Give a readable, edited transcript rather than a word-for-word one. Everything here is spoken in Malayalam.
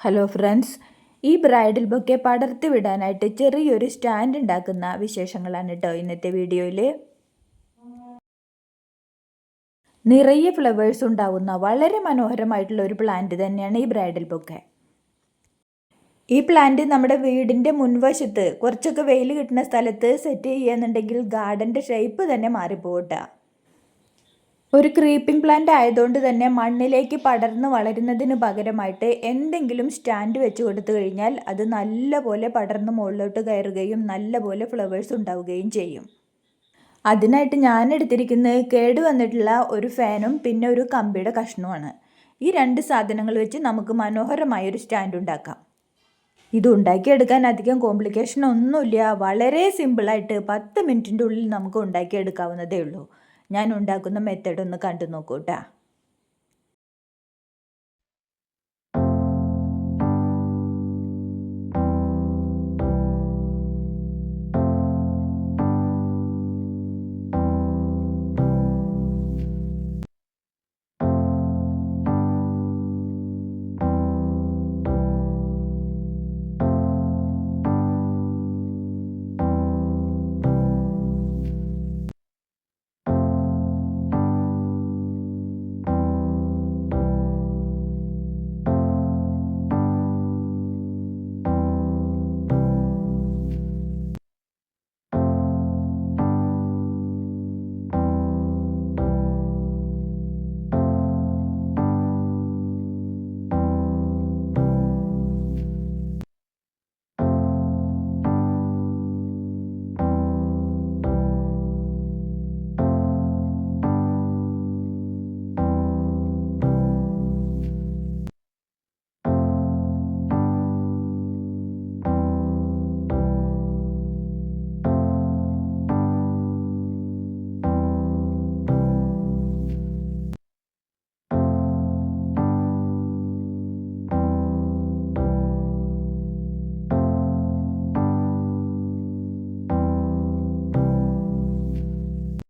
ഹലോ ഫ്രണ്ട്സ്, ഈ ബ്രൈഡൽ ബൊക്കെ പടർത്തി വിടാനായിട്ട് ചെറിയൊരു സ്റ്റാൻഡ് ഉണ്ടാക്കുന്ന വിശേഷങ്ങളാണ് കേട്ടോ ഇന്നത്തെ വീഡിയോയിൽ. നിറയെ ഫ്ലവേഴ്സ് ഉണ്ടാവുന്ന വളരെ മനോഹരമായിട്ടുള്ള ഒരു പ്ലാന്റ് തന്നെയാണ് ഈ ബ്രൈഡൽ ബൊക്കെ. ഈ പ്ലാന്റ് നമ്മുടെ വീടിൻ്റെ മുൻവശത്ത് കുറച്ചൊക്കെ വെയിൽ കിട്ടുന്ന സ്ഥലത്ത് സെറ്റ് ചെയ്യുകയെന്നുണ്ടെങ്കിൽ ഗാർഡൻ്റെ ഷേപ്പ് തന്നെ മാറിപ്പോകട്ടെ. ഒരു ക്രീപ്പിംഗ് പ്ലാന്റ് ആയതുകൊണ്ട് തന്നെ മണ്ണിലേക്ക് പടർന്ന് വളരുന്നതിന് പകരമായിട്ട് എന്തെങ്കിലും സ്റ്റാൻഡ് വെച്ച് കൊടുത്തു കഴിഞ്ഞാൽ അത് നല്ലപോലെ പടർന്ന് മുകളിലോട്ട് കയറുകയും നല്ലപോലെ ഫ്ലവേഴ്സ് ഉണ്ടാവുകയും ചെയ്യും. അതിനായിട്ട് ഞാൻ എടുത്തിരിക്കുന്നത് കേടുവന്നിട്ടുള്ള ഒരു ഫാനും പിന്നെ ഒരു കമ്പിയുടെ കഷ്ണവുമാണ്. ഈ രണ്ട് സാധനങ്ങൾ വെച്ച് നമുക്ക് മനോഹരമായൊരു സ്റ്റാൻഡ് ഉണ്ടാക്കാം. ഇത് ഉണ്ടാക്കിയെടുക്കാൻ അധികം കോംപ്ലിക്കേഷൻ ഒന്നുമില്ല. വളരെ സിമ്പിളായിട്ട് 10 മിനിറ്റിൻ്റെ ഉള്ളിൽ നമുക്ക് ഉണ്ടാക്കിയെടുക്കാവുന്നതേ ഉള്ളൂ. ഞാൻ ഉണ്ടാക്കുന്ന മെത്തേഡ് ഒന്ന് കണ്ടു നോക്കൂ കേട്ടോ.